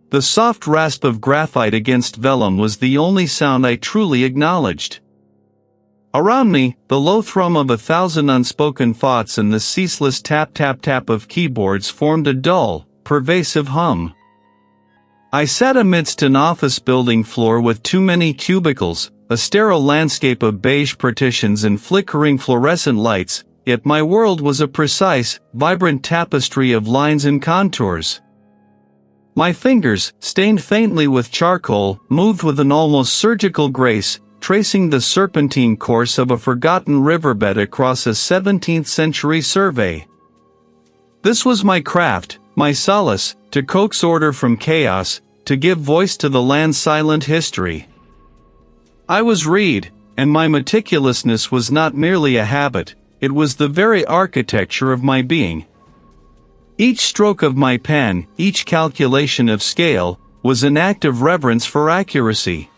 The soft rasp of graphite against vellum was the only sound I truly acknowledged. Around me, the low thrum of 1,000 unspoken thoughts and the ceaseless tap-tap-tap of keyboards formed a dull, pervasive hum. I sat amidst an office building floor with too many cubicles, a sterile landscape of beige partitions and flickering fluorescent lights, yet my world was a precise, vibrant tapestry of lines and contours. My fingers, stained faintly with charcoal, moved with an almost surgical grace, tracing the serpentine course of a forgotten riverbed across a 17th-century survey. This was my craft, my solace, to coax order from chaos, to give voice to the land's silent history. I was Reid, and my meticulousness was not merely a habit, it was the very architecture of my being. Each stroke of my pen, each calculation of scale, was an act of reverence for accuracy.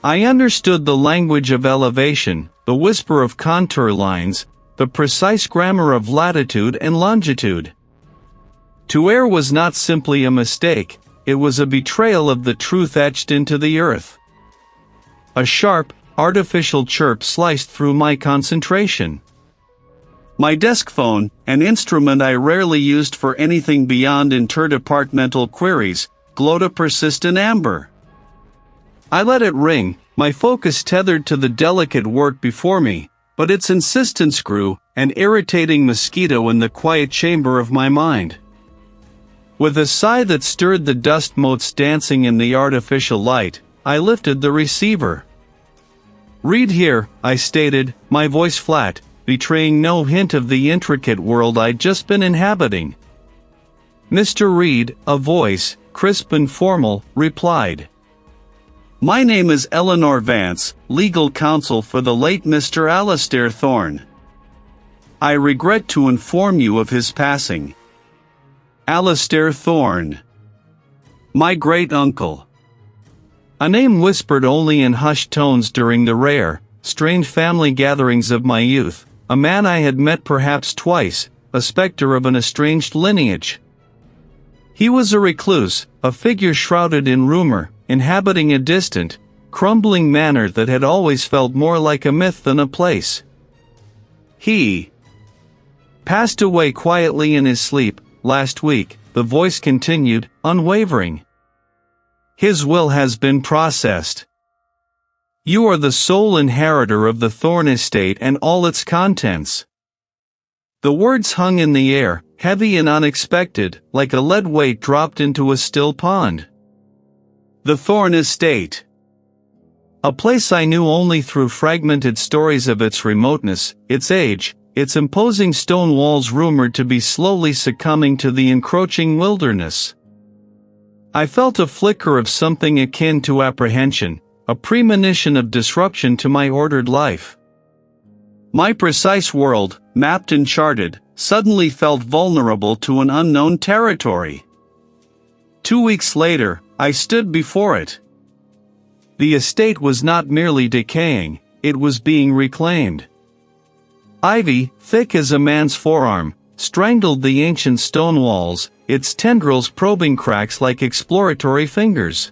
I understood the language of elevation, the whisper of contour lines, the precise grammar of latitude and longitude. To err was not simply a mistake, it was a betrayal of the truth etched into the earth. A sharp, artificial chirp sliced through my concentration. My desk phone, an instrument I rarely used for anything beyond interdepartmental queries, glowed a persistent amber. I let it ring, my focus tethered to the delicate work before me, but its insistence grew, an irritating mosquito in the quiet chamber of my mind. With a sigh that stirred the dust motes dancing in the artificial light, I lifted the receiver. "Reid here," I stated, my voice flat, betraying no hint of the intricate world I'd just been inhabiting. "Mr. Reid," a voice, crisp and formal, replied. "My name is Eleanor Vance, legal counsel for the late Mr. Alistair Thorne. I regret to inform you of his passing." Alistair Thorne. My great-uncle. A name whispered only in hushed tones during the rare, strange family gatherings of my youth, a man I had met perhaps twice, a specter of an estranged lineage. He was a recluse, a figure shrouded in rumor, inhabiting a distant, crumbling manor that had always felt more like a myth than a place. He passed away quietly in his sleep, last week, the voice continued, unwavering. His will has been processed. You are the sole inheritor of the Thorne Estate and all its contents. The words hung in the air, heavy and unexpected, like a lead weight dropped into a still pond. The Thorne Estate. A place I knew only through fragmented stories of its remoteness, its age, its imposing stone walls rumored to be slowly succumbing to the encroaching wilderness. I felt a flicker of something akin to apprehension, a premonition of disruption to my ordered life. My precise world, mapped and charted, suddenly felt vulnerable to an unknown territory. 2 weeks later, I stood before it. The estate was not merely decaying, it was being reclaimed. Ivy, thick as a man's forearm, strangled the ancient stone walls, its tendrils probing cracks like exploratory fingers.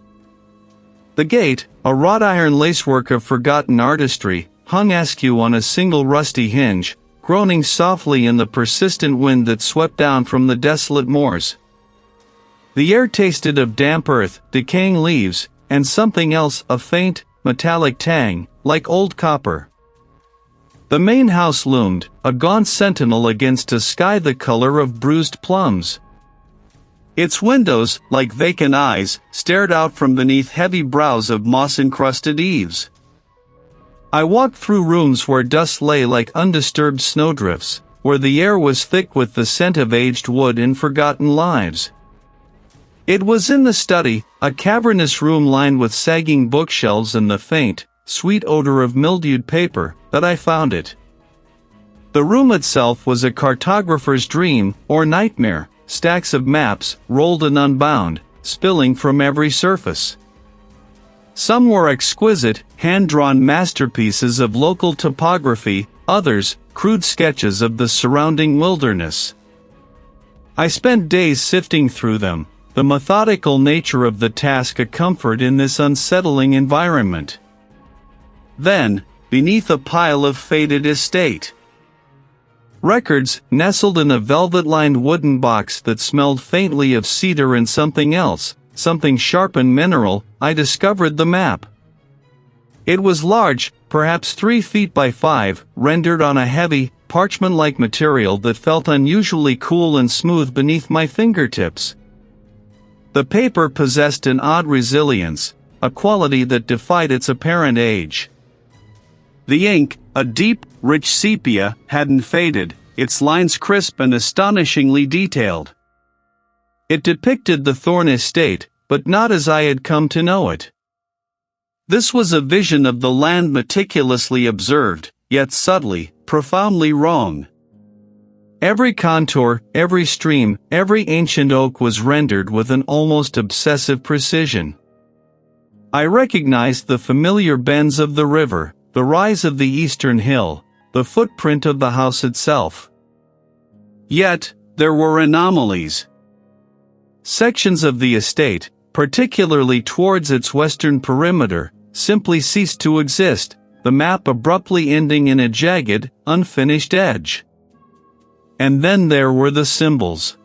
The gate, a wrought iron lacework of forgotten artistry, hung askew on a single rusty hinge, groaning softly in the persistent wind that swept down from the desolate moors. The air tasted of damp earth, decaying leaves, and something else, a faint, metallic tang, like old copper. The main house loomed, a gaunt sentinel against a sky the color of bruised plums. Its windows, like vacant eyes, stared out from beneath heavy brows of moss-encrusted eaves. I walked through rooms where dust lay like undisturbed snowdrifts, where the air was thick with the scent of aged wood and forgotten lives. It was in the study, a cavernous room lined with sagging bookshelves and the faint, sweet odor of mildewed paper, that I found it. The room itself was a cartographer's dream, or nightmare, stacks of maps, rolled and unbound, spilling from every surface. Some were exquisite, hand-drawn masterpieces of local topography, others, crude sketches of the surrounding wilderness. I spent days sifting through them, the methodical nature of the task a comfort in this unsettling environment. Then, beneath a pile of faded estate records, nestled in a velvet-lined wooden box that smelled faintly of cedar and something else, something sharp and mineral, I discovered the map. It was large, perhaps 3 feet by 5, rendered on a heavy, parchment-like material that felt unusually cool and smooth beneath my fingertips. The paper possessed an odd resilience, a quality that defied its apparent age. The ink, a deep, rich sepia, hadn't faded, its lines crisp and astonishingly detailed. It depicted the Thorne Estate, but not as I had come to know it. This was a vision of the land meticulously observed, yet subtly, profoundly wrong. Every contour, every stream, every ancient oak was rendered with an almost obsessive precision. I recognized the familiar bends of the river, the rise of the eastern hill, the footprint of the house itself. Yet, there were anomalies. Sections of the estate, particularly towards its western perimeter, simply ceased to exist, the map abruptly ending in a jagged, unfinished edge. And then there were the symbols.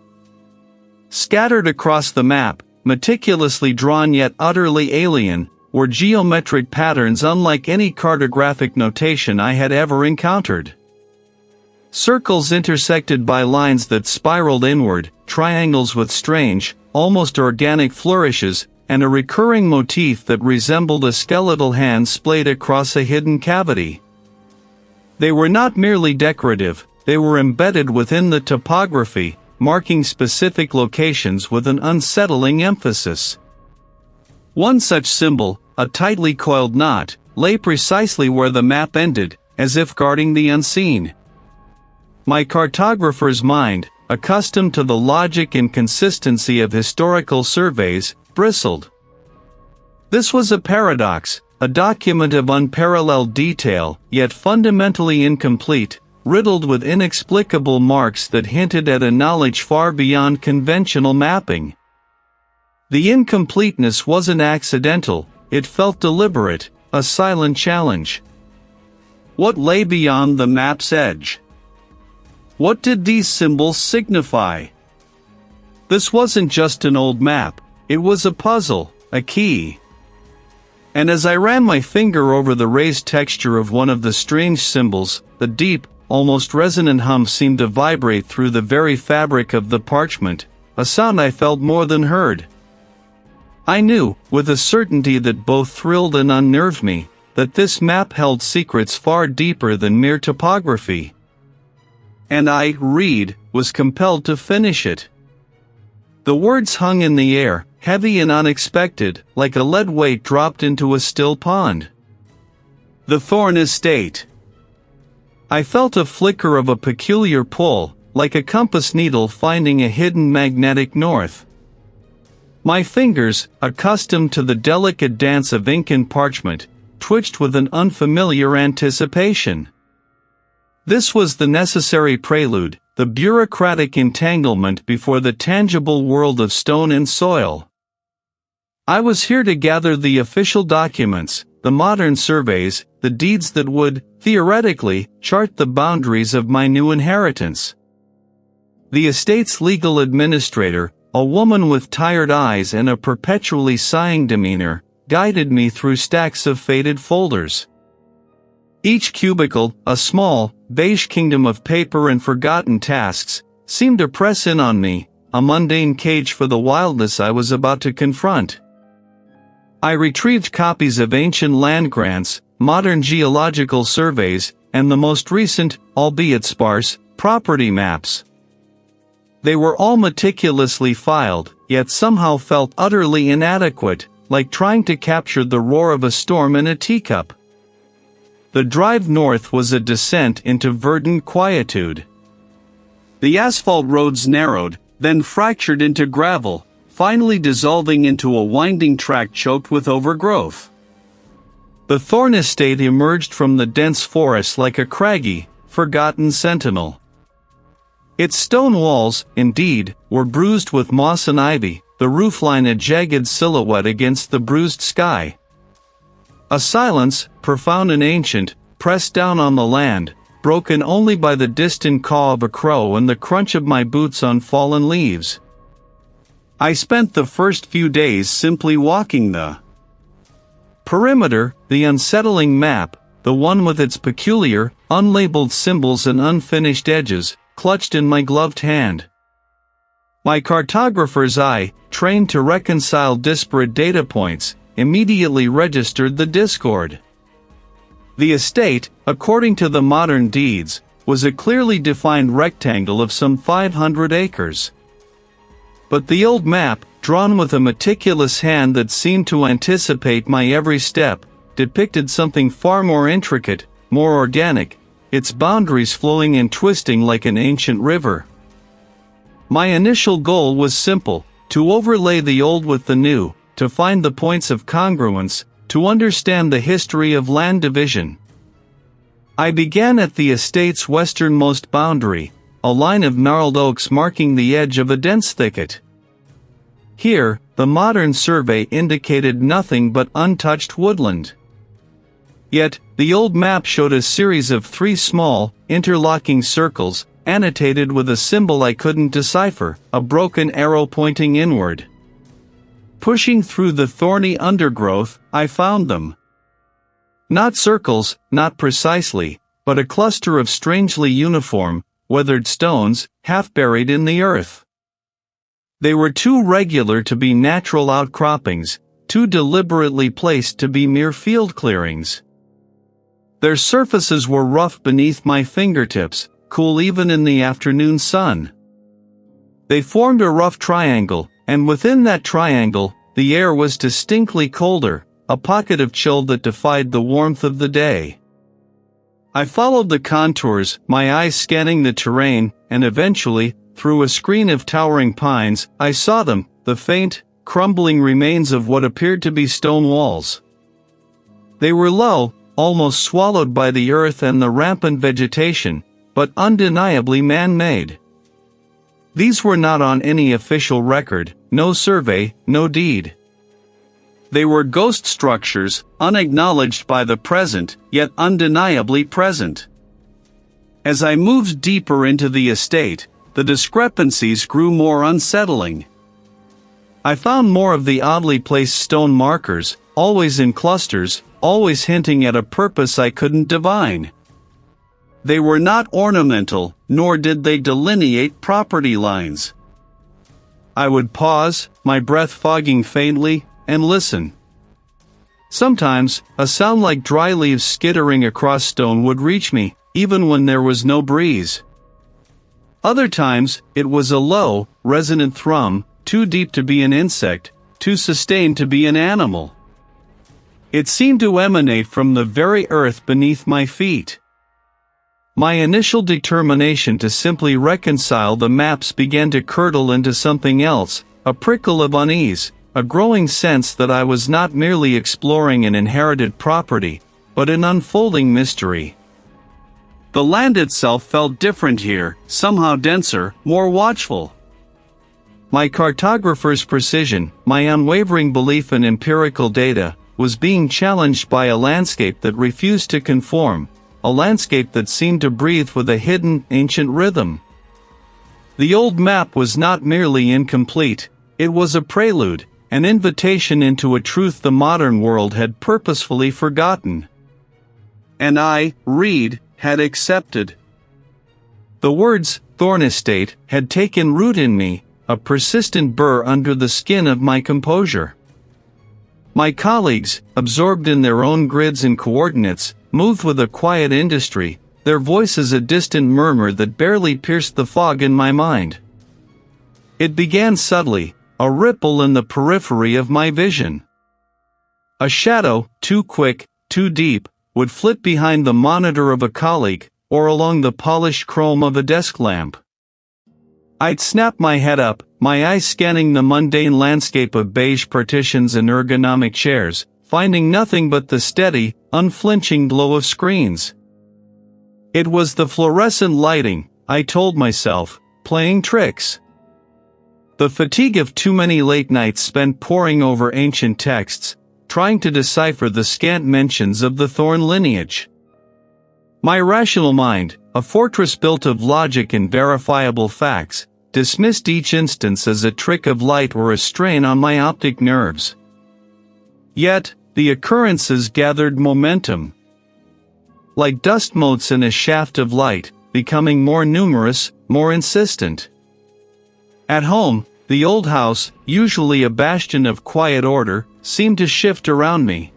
Scattered across the map, meticulously drawn yet utterly alien, were geometric patterns unlike any cartographic notation I had ever encountered. Circles intersected by lines that spiraled inward, triangles with strange, almost organic flourishes, and a recurring motif that resembled a skeletal hand splayed across a hidden cavity. They were not merely decorative, they were embedded within the topography, marking specific locations with an unsettling emphasis. One such symbol, a tightly coiled knot, lay precisely where the map ended, as if guarding the unseen. My cartographer's mind, accustomed to the logic and consistency of historical surveys, bristled. This was a paradox, a document of unparalleled detail, yet fundamentally incomplete, riddled with inexplicable marks that hinted at a knowledge far beyond conventional mapping. The incompleteness wasn't accidental, it felt deliberate, a silent challenge. What lay beyond the map's edge? What did these symbols signify? This wasn't just an old map, it was a puzzle, a key. And as I ran my finger over the raised texture of one of the strange symbols, the deep, almost resonant hum seemed to vibrate through the very fabric of the parchment, a sound I felt more than heard. I knew, with a certainty that both thrilled and unnerved me, that this map held secrets far deeper than mere topography. And I, Reid, was compelled to finish it. The words hung in the air, heavy and unexpected, like a lead weight dropped into a still pond. The Thorne Estate. I felt a flicker of a peculiar pull, like a compass needle finding a hidden magnetic north. My fingers, accustomed to the delicate dance of ink and parchment, twitched with an unfamiliar anticipation. This was the necessary prelude, the bureaucratic entanglement before the tangible world of stone and soil. I was here to gather the official documents, the modern surveys, the deeds that would, theoretically, chart the boundaries of my new inheritance. The estate's legal administrator, a woman with tired eyes and a perpetually sighing demeanor, guided me through stacks of faded folders. Each cubicle, a small, beige kingdom of paper and forgotten tasks, seemed to press in on me, a mundane cage for the wildness I was about to confront. I retrieved copies of ancient land grants, modern geological surveys, and the most recent, albeit sparse, property maps. They were all meticulously filed, yet somehow felt utterly inadequate, like trying to capture the roar of a storm in a teacup. The drive north was a descent into verdant quietude. The asphalt roads narrowed, then fractured into gravel, finally dissolving into a winding track choked with overgrowth. The Thorne Estate emerged from the dense forest like a craggy, forgotten sentinel. Its stone walls, indeed, were bruised with moss and ivy, the roofline a jagged silhouette against the bruised sky. A silence, profound and ancient, pressed down on the land, broken only by the distant caw of a crow and the crunch of my boots on fallen leaves. I spent the first few days simply walking the perimeter, the unsettling map, the one with its peculiar, unlabeled symbols and unfinished edges, clutched in my gloved hand. My cartographer's eye, trained to reconcile disparate data points, immediately registered the discord. The estate, according to the modern deeds, was a clearly defined rectangle of some 500 acres. But the old map, drawn with a meticulous hand that seemed to anticipate my every step, depicted something far more intricate, more organic, its boundaries flowing and twisting like an ancient river. My initial goal was simple: to overlay the old with the new, to find the points of congruence, to understand the history of land division. I began at the estate's westernmost boundary, a line of gnarled oaks marking the edge of a dense thicket. Here, the modern survey indicated nothing but untouched woodland. Yet, the old map showed a series of 3 small, interlocking circles, annotated with a symbol I couldn't decipher, a broken arrow pointing inward. Pushing through the thorny undergrowth, I found them. Not circles, not precisely, but a cluster of strangely uniform, weathered stones, half buried in the earth. They were too regular to be natural outcroppings, too deliberately placed to be mere field clearings. Their surfaces were rough beneath my fingertips, cool even in the afternoon sun. They formed a rough triangle, and within that triangle, the air was distinctly colder, a pocket of chill that defied the warmth of the day. I followed the contours, my eyes scanning the terrain, and eventually, through a screen of towering pines, I saw them, the faint, crumbling remains of what appeared to be stone walls. They were low, almost swallowed by the earth and the rampant vegetation, but undeniably man-made. These were not on any official record, no survey, no deed. They were ghost structures, unacknowledged by the present, yet undeniably present. As I moved deeper into the estate, the discrepancies grew more unsettling. I found more of the oddly placed stone markers, always in clusters, always hinting at a purpose I couldn't divine. They were not ornamental, nor did they delineate property lines. I would pause, my breath fogging faintly, and listen. Sometimes, a sound like dry leaves skittering across stone would reach me, even when there was no breeze. Other times, it was a low, resonant thrum, too deep to be an insect, too sustained to be an animal. It seemed to emanate from the very earth beneath my feet. My initial determination to simply reconcile the maps began to curdle into something else, a prickle of unease, a growing sense that I was not merely exploring an inherited property, but an unfolding mystery. The land itself felt different here, somehow denser, more watchful. My cartographer's precision, my unwavering belief in empirical data, was being challenged by a landscape that refused to conform, a landscape that seemed to breathe with a hidden, ancient rhythm. The old map was not merely incomplete, it was a prelude, an invitation into a truth the modern world had purposefully forgotten. And I, Reid, had accepted. The words, Thorne Estate, had taken root in me, a persistent burr under the skin of my composure. My colleagues, absorbed in their own grids and coordinates, moved with a quiet industry, their voices a distant murmur that barely pierced the fog in my mind. It began subtly, a ripple in the periphery of my vision. A shadow, too quick, too deep, would flit behind the monitor of a colleague, or along the polished chrome of a desk lamp. I'd snap my head up, my eyes scanning the mundane landscape of beige partitions and ergonomic chairs, finding nothing but the steady, unflinching glow of screens. It was the fluorescent lighting, I told myself, playing tricks. The fatigue of too many late nights spent poring over ancient texts, trying to decipher the scant mentions of the Thorne lineage. My rational mind, a fortress built of logic and verifiable facts, dismissed each instance as a trick of light or a strain on my optic nerves. Yet, the occurrences gathered momentum. Like dust motes in a shaft of light, becoming more numerous, more insistent. At home, the old house, usually a bastion of quiet order, seemed to shift around me.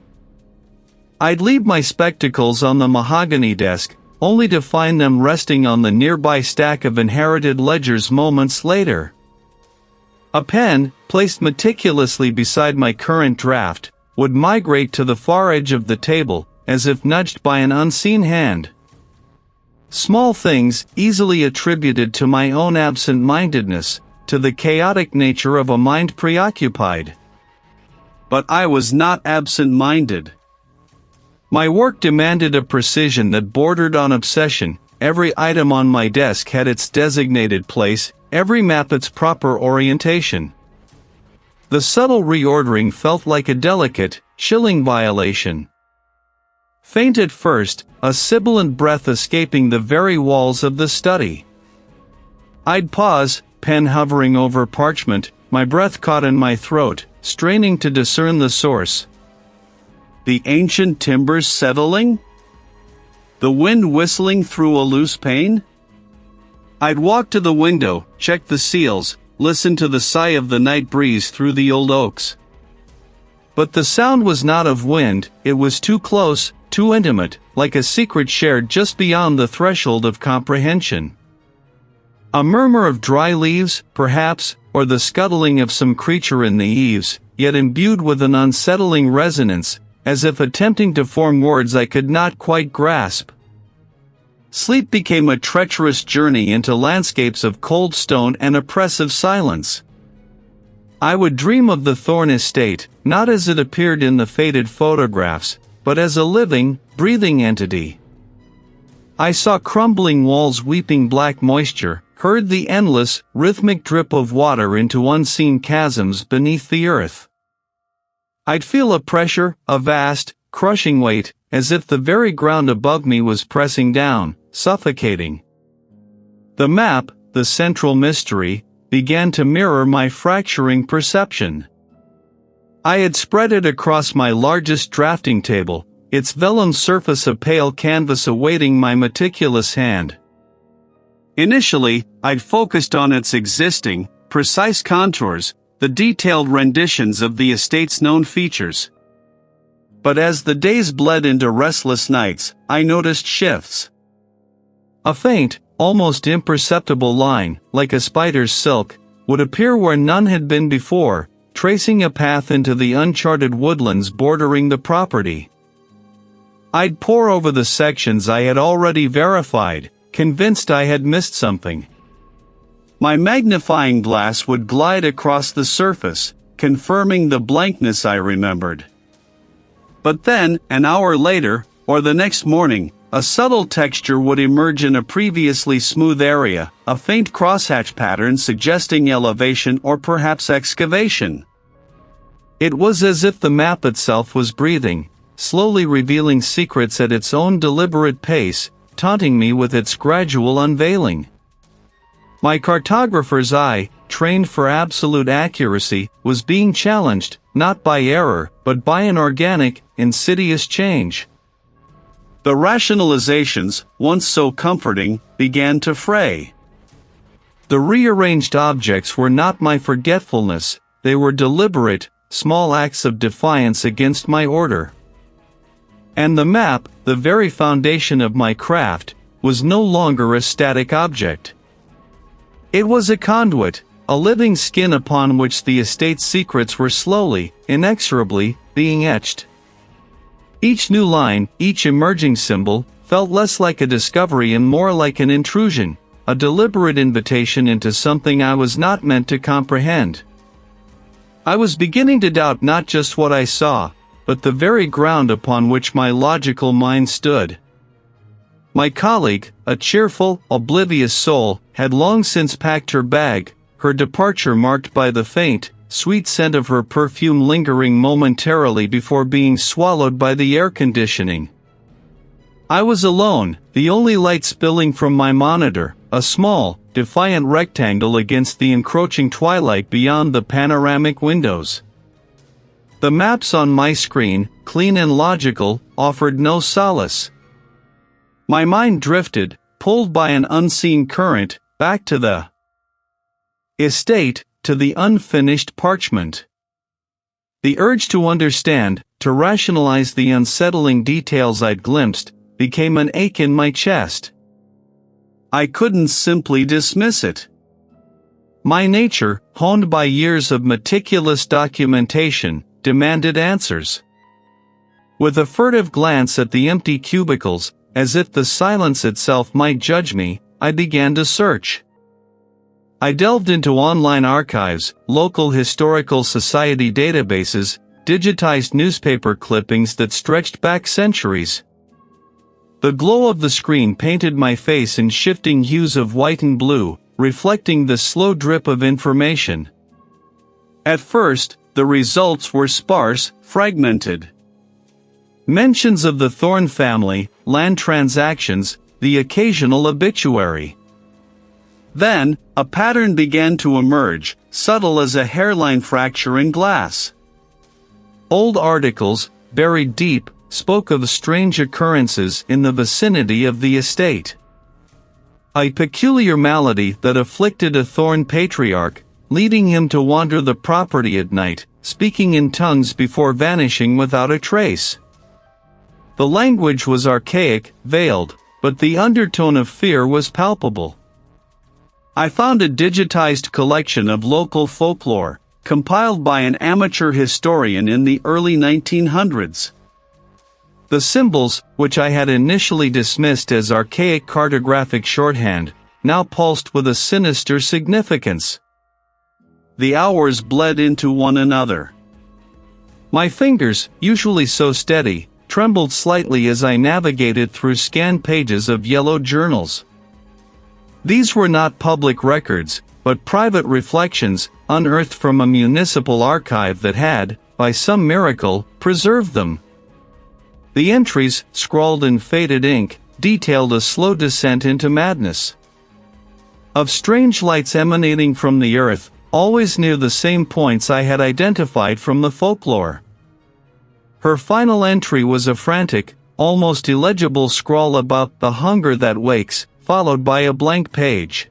I'd leave my spectacles on the mahogany desk, only to find them resting on the nearby stack of inherited ledgers moments later. A pen, placed meticulously beside my current draft, would migrate to the far edge of the table, as if nudged by an unseen hand. Small things, easily attributed to my own absent-mindedness, to the chaotic nature of a mind preoccupied. But I was not absent-minded. My work demanded a precision that bordered on obsession. Every item on my desk had its designated place, every map its proper orientation. The subtle reordering felt like a delicate, chilling violation. Faint at first, a sibilant breath escaping the very walls of the study. I'd pause, pen hovering over parchment, my breath caught in my throat, straining to discern the source. The ancient timbers settling? The wind whistling through a loose pane? I'd walk to the window, check the seals, listen to the sigh of the night breeze through the old oaks. But the sound was not of wind, it was too close, too intimate, like a secret shared just beyond the threshold of comprehension. A murmur of dry leaves, perhaps, or the scuttling of some creature in the eaves, yet imbued with an unsettling resonance, as if attempting to form words I could not quite grasp. Sleep became a treacherous journey into landscapes of cold stone and oppressive silence. I would dream of the Thorne Estate, not as it appeared in the faded photographs, but as a living, breathing entity. I saw crumbling walls weeping black moisture, heard the endless, rhythmic drip of water into unseen chasms beneath the earth. I'd feel a pressure, a vast, crushing weight, as if the very ground above me was pressing down, suffocating. The map, the central mystery, began to mirror my fracturing perception. I had spread it across my largest drafting table, its vellum surface a pale canvas awaiting my meticulous hand. Initially, I'd focused on its existing, precise contours, the detailed renditions of the estate's known features. But as the days bled into restless nights, I noticed shifts. A faint, almost imperceptible line, like a spider's silk, would appear where none had been before, tracing a path into the uncharted woodlands bordering the property. I'd pore over the sections I had already verified, convinced I had missed something. My magnifying glass would glide across the surface, confirming the blankness I remembered. But then, an hour later, or the next morning, a subtle texture would emerge in a previously smooth area, a faint crosshatch pattern suggesting elevation or perhaps excavation. It was as if the map itself was breathing, slowly revealing secrets at its own deliberate pace, taunting me with its gradual unveiling. My cartographer's eye, trained for absolute accuracy, was being challenged, not by error, but by an organic, insidious change. The rationalizations, once so comforting, began to fray. The rearranged objects were not my forgetfulness, they were deliberate, small acts of defiance against my order. And the map, the very foundation of my craft, was no longer a static object. It was a conduit, a living skin upon which the estate's secrets were slowly, inexorably, being etched. Each new line, each emerging symbol, felt less like a discovery and more like an intrusion, a deliberate invitation into something I was not meant to comprehend. I was beginning to doubt not just what I saw, but the very ground upon which my logical mind stood. My colleague, a cheerful, oblivious soul, had long since packed her bag, her departure marked by the faint, sweet scent of her perfume lingering momentarily before being swallowed by the air conditioning. I was alone, the only light spilling from my monitor, a small, defiant rectangle against the encroaching twilight beyond the panoramic windows. The maps on my screen, clean and logical, offered no solace. My mind drifted, pulled by an unseen current, back to the estate, to the unfinished parchment. The urge to understand, to rationalize the unsettling details I'd glimpsed, became an ache in my chest. I couldn't simply dismiss it. My nature, honed by years of meticulous documentation, demanded answers. With a furtive glance at the empty cubicles, as if the silence itself might judge me, I began to search. I delved into online archives, local historical society databases, digitized newspaper clippings that stretched back centuries. The glow of the screen painted my face in shifting hues of white and blue, reflecting the slow drip of information. At first, the results were sparse, fragmented. Mentions of the Thorne family, land transactions, the occasional obituary. Then, a pattern began to emerge, subtle as a hairline fracture in glass. Old articles, buried deep, spoke of strange occurrences in the vicinity of the estate. A peculiar malady that afflicted a Thorne patriarch, leading him to wander the property at night, speaking in tongues before vanishing without a trace. The language was archaic, veiled, but the undertone of fear was palpable. I found a digitized collection of local folklore, compiled by an amateur historian in the early 1900s. The symbols, which I had initially dismissed as archaic cartographic shorthand, now pulsed with a sinister significance. The hours bled into one another. My fingers, usually so steady, trembled slightly as I navigated through scanned pages of yellowed journals. These were not public records, but private reflections, unearthed from a municipal archive that had, by some miracle, preserved them. The entries, scrawled in faded ink, detailed a slow descent into madness. Of strange lights emanating from the earth, always near the same points I had identified from the folklore. Her final entry was a frantic, almost illegible scrawl about the hunger that wakes, followed by a blank page.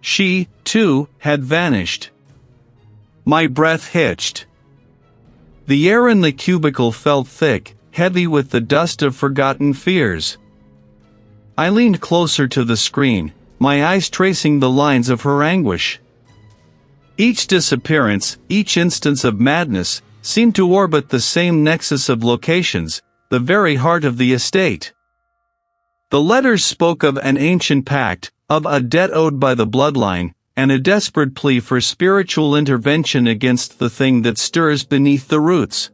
She, too, had vanished. My breath hitched. The air in the cubicle felt thick, heavy with the dust of forgotten fears. I leaned closer to the screen, my eyes tracing the lines of her anguish. Each disappearance, each instance of madness, seemed to orbit the same nexus of locations, the very heart of the estate. The letters spoke of an ancient pact, of a debt owed by the bloodline, and a desperate plea for spiritual intervention against the thing that stirs beneath the roots.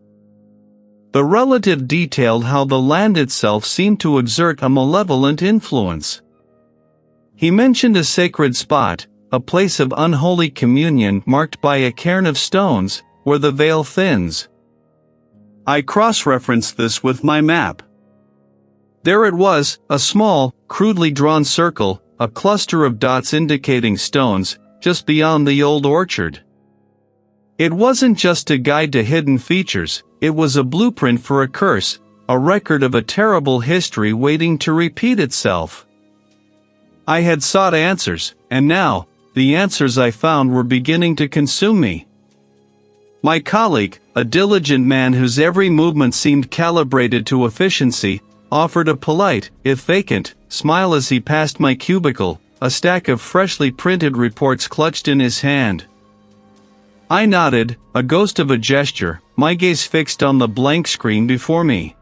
The relative detailed how the land itself seemed to exert a malevolent influence. He mentioned a sacred spot, a place of unholy communion marked by a cairn of stones, where the veil thins. I cross-referenced this with my map. There it was, a small, crudely drawn circle, a cluster of dots indicating stones, just beyond the old orchard. It wasn't just a guide to hidden features, it was a blueprint for a curse, a record of a terrible history waiting to repeat itself. I had sought answers, and now, the answers I found were beginning to consume me. My colleague, a diligent man whose every movement seemed calibrated to efficiency, offered a polite, if vacant, smile as he passed my cubicle, a stack of freshly printed reports clutched in his hand. I nodded, a ghost of a gesture, my gaze fixed on the blank screen before me.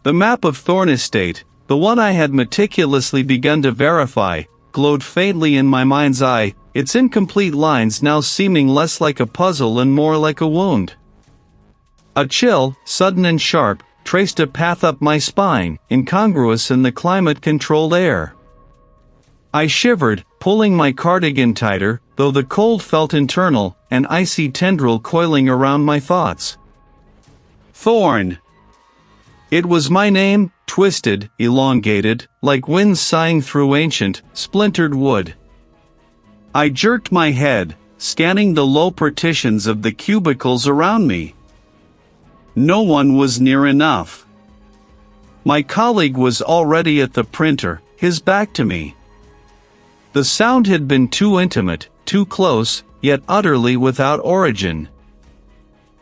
The map of Thorne Estate, the one I had meticulously begun to verify, glowed faintly in my mind's eye, its incomplete lines now seeming less like a puzzle and more like a wound. A chill, sudden and sharp, traced a path up my spine, incongruous in the climate-controlled air. I shivered, pulling my cardigan tighter, though the cold felt internal, an icy tendril coiling around my thoughts. Thorne. It was my name, twisted, elongated, like winds sighing through ancient, splintered wood. I jerked my head, scanning the low partitions of the cubicles around me. No one was near enough. My colleague was already at the printer, his back to me. The sound had been too intimate, too close, yet utterly without origin.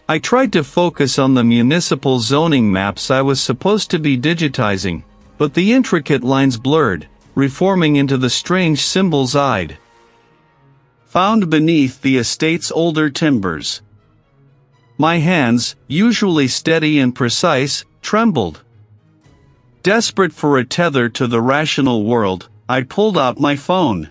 I tried to focus on the municipal zoning maps I was supposed to be digitizing, but the intricate lines blurred, reforming into the strange symbols I'd found beneath the estate's older timbers. My hands, usually steady and precise, trembled. Desperate for a tether to the rational world, I pulled out my phone.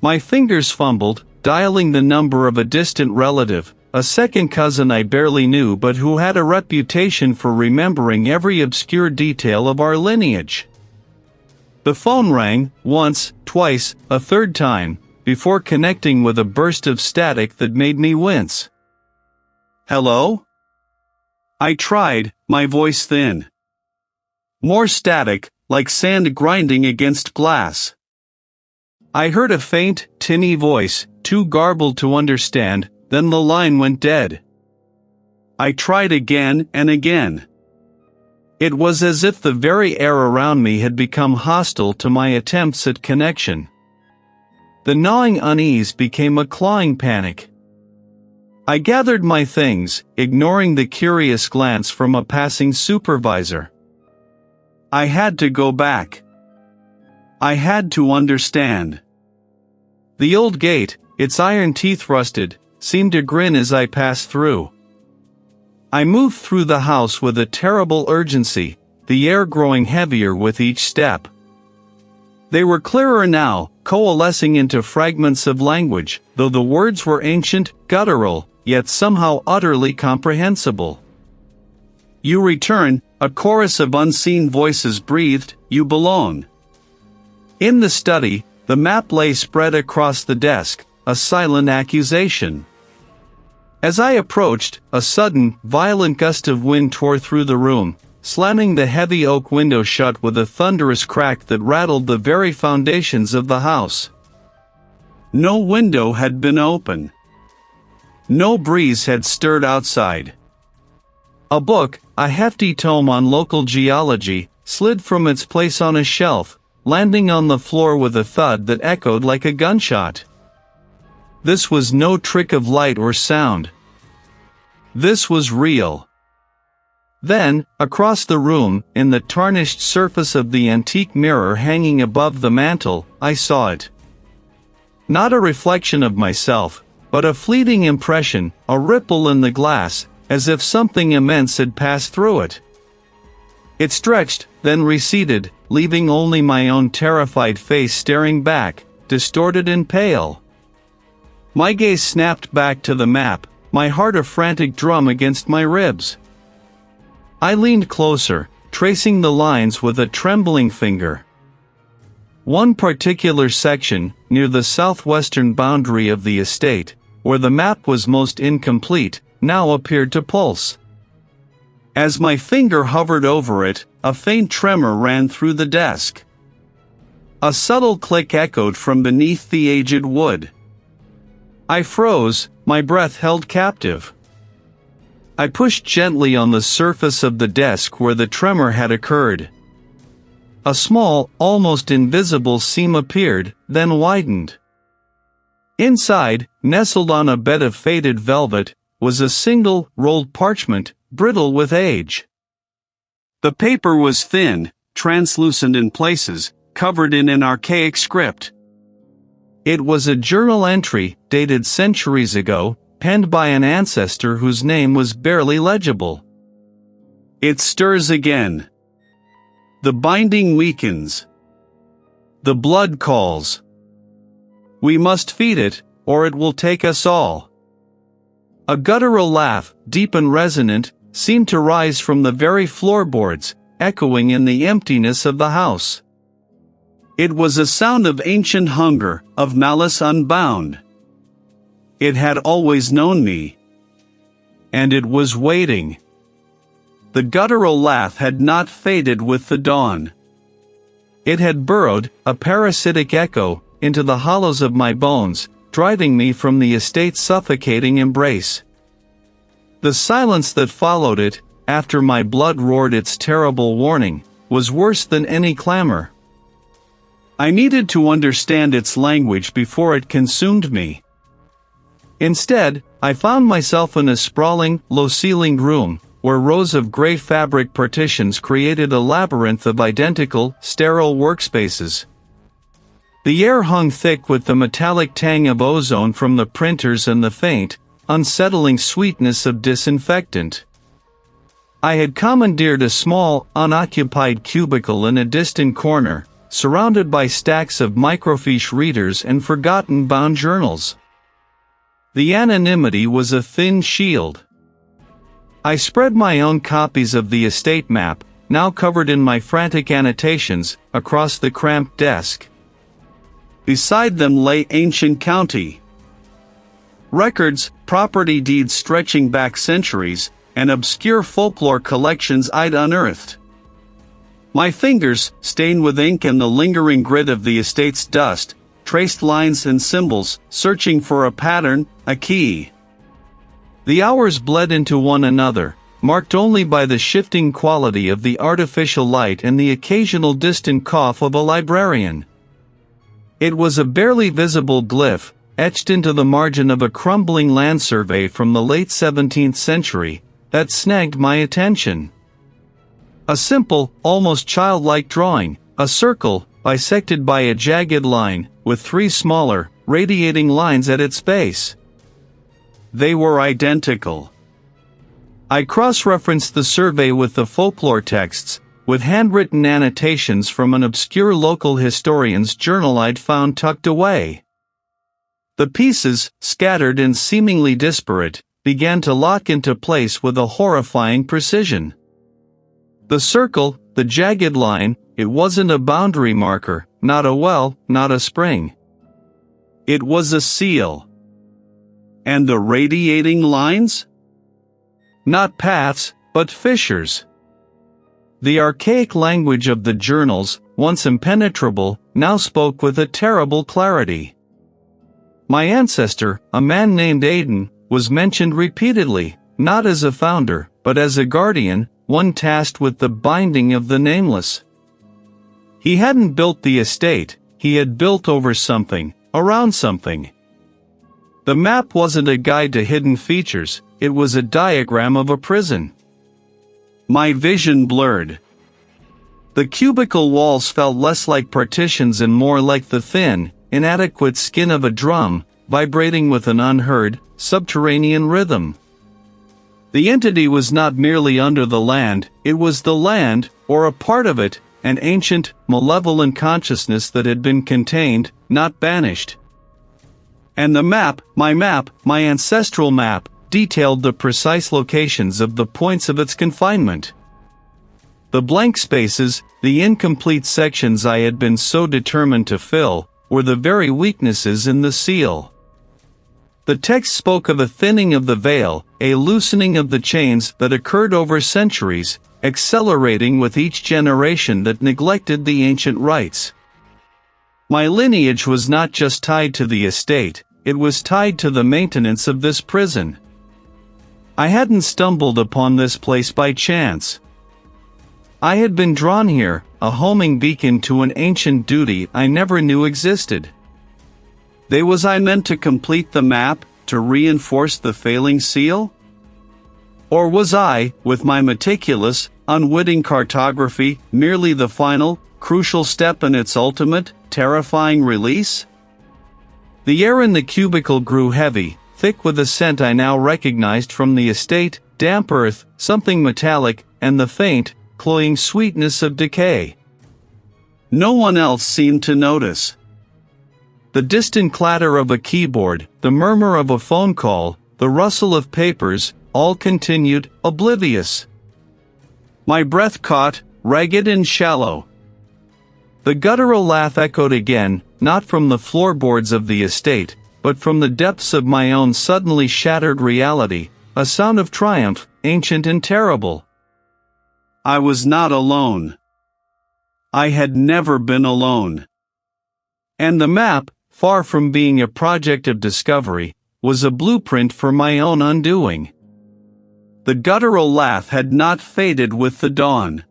My fingers fumbled, dialing the number of a distant relative, a second cousin I barely knew but who had a reputation for remembering every obscure detail of our lineage. The phone rang, once, twice, a third time, before connecting with a burst of static that made me wince. Hello? I tried, my voice thin. More static, like sand grinding against glass. I heard a faint, tinny voice, too garbled to understand, then the line went dead. I tried again and again. It was as if the very air around me had become hostile to my attempts at connection. The gnawing unease became a clawing panic. I gathered my things, ignoring the curious glance from a passing supervisor. I had to go back. I had to understand. The old gate, its iron teeth rusted, seemed to grin as I passed through. I moved through the house with a terrible urgency, the air growing heavier with each step. They were clearer now, coalescing into fragments of language, though the words were ancient, guttural, yet somehow utterly comprehensible. You return, a chorus of unseen voices breathed, you belong. In the study, the map lay spread across the desk, a silent accusation. As I approached, a sudden, violent gust of wind tore through the room, slamming the heavy oak window shut with a thunderous crack that rattled the very foundations of the house. No window had been open. No breeze had stirred outside. A book, a hefty tome on local geology, slid from its place on a shelf, landing on the floor with a thud that echoed like a gunshot. This was no trick of light or sound. This was real. Then, across the room, in the tarnished surface of the antique mirror hanging above the mantel, I saw it. Not a reflection of myself, but a fleeting impression, a ripple in the glass, as if something immense had passed through it. It stretched, then receded, leaving only my own terrified face staring back, distorted and pale. My gaze snapped back to the map, my heart a frantic drum against my ribs. I leaned closer, tracing the lines with a trembling finger. One particular section, near the southwestern boundary of the estate, where the map was most incomplete, now appeared to pulse. As my finger hovered over it, a faint tremor ran through the desk. A subtle click echoed from beneath the aged wood. I froze, my breath held captive. I pushed gently on the surface of the desk where the tremor had occurred. A small, almost invisible seam appeared, then widened. Inside, nestled on a bed of faded velvet, was a single, rolled parchment, brittle with age. The paper was thin, translucent in places, covered in an archaic script. It was a journal entry, dated centuries ago, penned by an ancestor whose name was barely legible. It stirs again. The binding weakens. The blood calls. We must feed it, or it will take us all. A guttural laugh, deep and resonant, seemed to rise from the very floorboards, echoing in the emptiness of the house. It was a sound of ancient hunger, of malice unbound. It had always known me. And it was waiting. The guttural laugh had not faded with the dawn. It had burrowed, a parasitic echo, into the hollows of my bones, driving me from the estate's suffocating embrace. The silence that followed it, after my blood roared its terrible warning, was worse than any clamor. I needed to understand its language before it consumed me. Instead, I found myself in a sprawling, low-ceilinged room, where rows of gray fabric partitions created a labyrinth of identical, sterile workspaces. The air hung thick with the metallic tang of ozone from the printers and the faint, unsettling sweetness of disinfectant. I had commandeered a small, unoccupied cubicle in a distant corner, surrounded by stacks of microfiche readers and forgotten bound journals. The anonymity was a thin shield. I spread my own copies of the estate map, now covered in my frantic annotations, across the cramped desk. Beside them lay ancient county records, property deeds stretching back centuries, and obscure folklore collections I'd unearthed. My fingers, stained with ink and the lingering grit of the estate's dust, traced lines and symbols, searching for a pattern, a key. The hours bled into one another, marked only by the shifting quality of the artificial light and the occasional distant cough of a librarian. It was a barely visible glyph, etched into the margin of a crumbling land survey from the late 17th century, that snagged my attention. A simple, almost childlike drawing, a circle, bisected by a jagged line, with three smaller, radiating lines at its base. They were identical. I cross-referenced the survey with the folklore texts, with handwritten annotations from an obscure local historian's journal I'd found tucked away. The pieces, scattered and seemingly disparate, began to lock into place with a horrifying precision. The circle, the jagged line, it wasn't a boundary marker, not a well, not a spring. It was a seal. And the radiating lines? Not paths, but fissures. The archaic language of the journals, once impenetrable, now spoke with a terrible clarity. My ancestor, a man named Aidan, was mentioned repeatedly, not as a founder, but as a guardian, one tasked with the binding of the nameless. He hadn't built the estate, he had built over something, around something. The map wasn't a guide to hidden features, it was a diagram of a prison. My vision blurred. The cubicle walls felt less like partitions and more like the thin, inadequate skin of a drum, vibrating with an unheard, subterranean rhythm. The entity was not merely under the land, it was the land, or a part of it, an ancient, malevolent consciousness that had been contained, not banished. And the map, my ancestral map, detailed the precise locations of the points of its confinement. The blank spaces, the incomplete sections I had been so determined to fill, were the very weaknesses in the seal. The text spoke of a thinning of the veil, a loosening of the chains that occurred over centuries, accelerating with each generation that neglected the ancient rites. My lineage was not just tied to the estate, it was tied to the maintenance of this prison. I hadn't stumbled upon this place by chance. I had been drawn here, a homing beacon to an ancient duty I never knew existed. Was I meant to complete the map, to reinforce the failing seal? Or was I, with my meticulous, unwitting cartography, merely the final, crucial step in its ultimate, terrifying release? The air in the cubicle grew heavy, thick with a scent I now recognized from the estate, damp earth, something metallic, and the faint, cloying sweetness of decay. No one else seemed to notice. The distant clatter of a keyboard, the murmur of a phone call, the rustle of papers, all continued, oblivious. My breath caught, ragged and shallow. The guttural laugh echoed again, not from the floorboards of the estate, but from the depths of my own suddenly shattered reality, a sound of triumph, ancient and terrible. I was not alone. I had never been alone. And the map, far from being a project of discovery, was a blueprint for my own undoing. The guttural laugh had not faded with the dawn.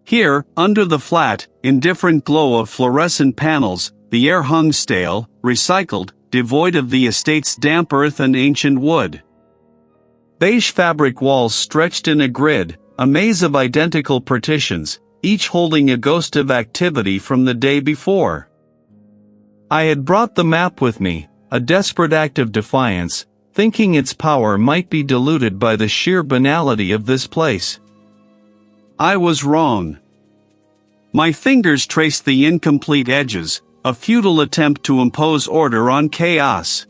Here, under the flat, indifferent glow of fluorescent panels, the air hung stale, recycled, devoid of the estate's damp earth and ancient wood. Beige fabric walls stretched in a grid, a maze of identical partitions, each holding a ghost of activity from the day before. I had brought the map with me, a desperate act of defiance, thinking its power might be diluted by the sheer banality of this place. I was wrong. My fingers traced the incomplete edges, a futile attempt to impose order on chaos.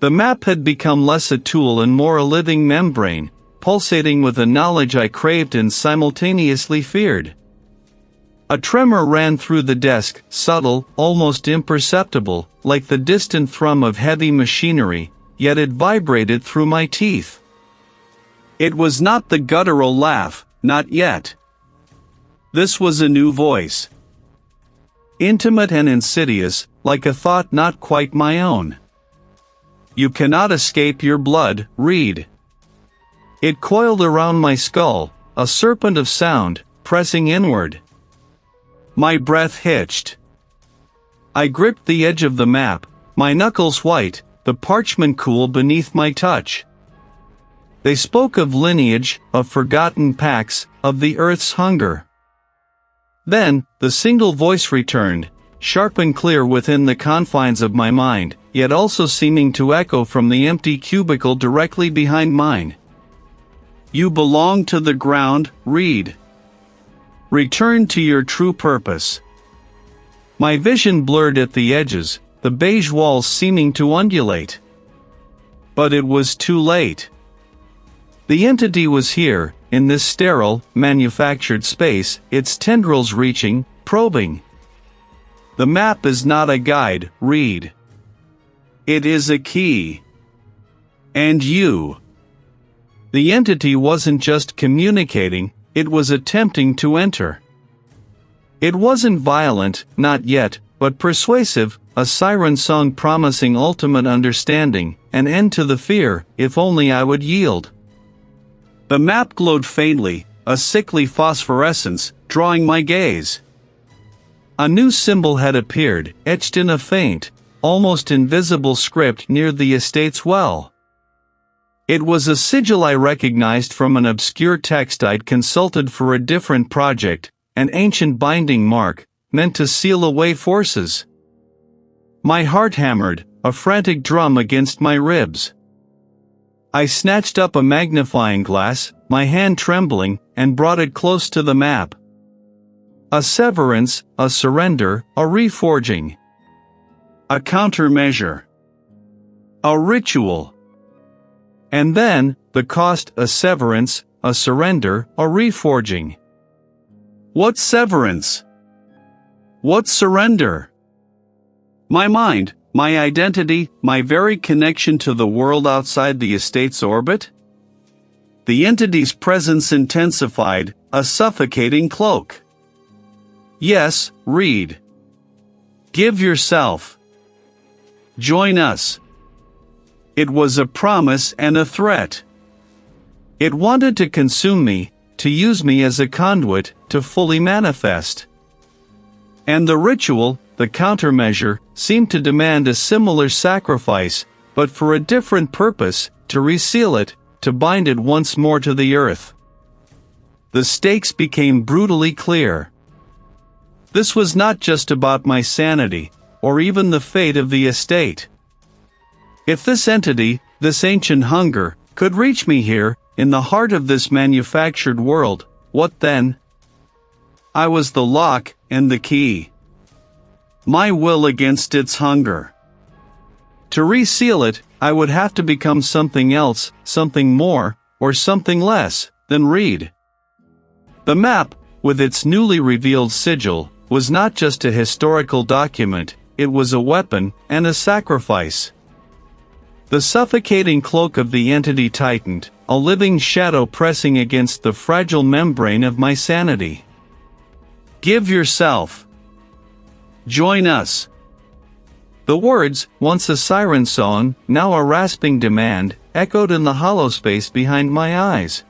The map had become less a tool and more a living membrane, pulsating with a knowledge I craved and simultaneously feared. A tremor ran through the desk, subtle, almost imperceptible, like the distant thrum of heavy machinery, yet it vibrated through my teeth. It was not the guttural laugh, not yet. This was a new voice. Intimate and insidious, like a thought not quite my own. You cannot escape your blood, Reid. It coiled around my skull, a serpent of sound, pressing inward. My breath hitched. I gripped the edge of the map, my knuckles white, the parchment cool beneath my touch. They spoke of lineage, of forgotten packs, of the earth's hunger. Then, the single voice returned, sharp and clear within the confines of my mind, yet also seeming to echo from the empty cubicle directly behind mine. You belong to the ground, Reid. Return to your true purpose. My vision blurred at the edges, the beige walls seeming to undulate. But it was too late. The entity was here, in this sterile, manufactured space, its tendrils reaching, probing. The map is not a guide, Reid. It is a key. And you. The entity wasn't just communicating, it was attempting to enter. It wasn't violent, not yet, but persuasive, a siren song promising ultimate understanding, an end to the fear, if only I would yield. The map glowed faintly, a sickly phosphorescence, drawing my gaze. A new symbol had appeared, etched in a faint, almost invisible script near the estate's well. It was a sigil I recognized from an obscure text I'd consulted for a different project, an ancient binding mark, meant to seal away forces. My heart hammered, a frantic drum against my ribs. I snatched up a magnifying glass, my hand trembling, and brought it close to the map. A severance, a surrender, a reforging. A countermeasure. A ritual. And then, the cost, a severance, a surrender, a reforging. What severance? What surrender? My mind, my identity, my very connection to the world outside the estate's orbit? The entity's presence intensified, a suffocating cloak. Yes, Reid. Give yourself. Join us. It was a promise and a threat. It wanted to consume me, to use me as a conduit, to fully manifest. And the ritual, the countermeasure, seemed to demand a similar sacrifice, but for a different purpose, to reseal it, to bind it once more to the earth. The stakes became brutally clear. This was not just about my sanity, or even the fate of the estate. If this entity, this ancient hunger, could reach me here, in the heart of this manufactured world, what then? I was the lock and the key. My will against its hunger. To reseal it, I would have to become something else, something more, or something less, than Reid. The map, with its newly revealed sigil, was not just a historical document, it was a weapon and a sacrifice. The suffocating cloak of the entity tightened, a living shadow pressing against the fragile membrane of my sanity. Give yourself. Join us. The words, once a siren song, now a rasping demand, echoed in the hollow space behind my eyes.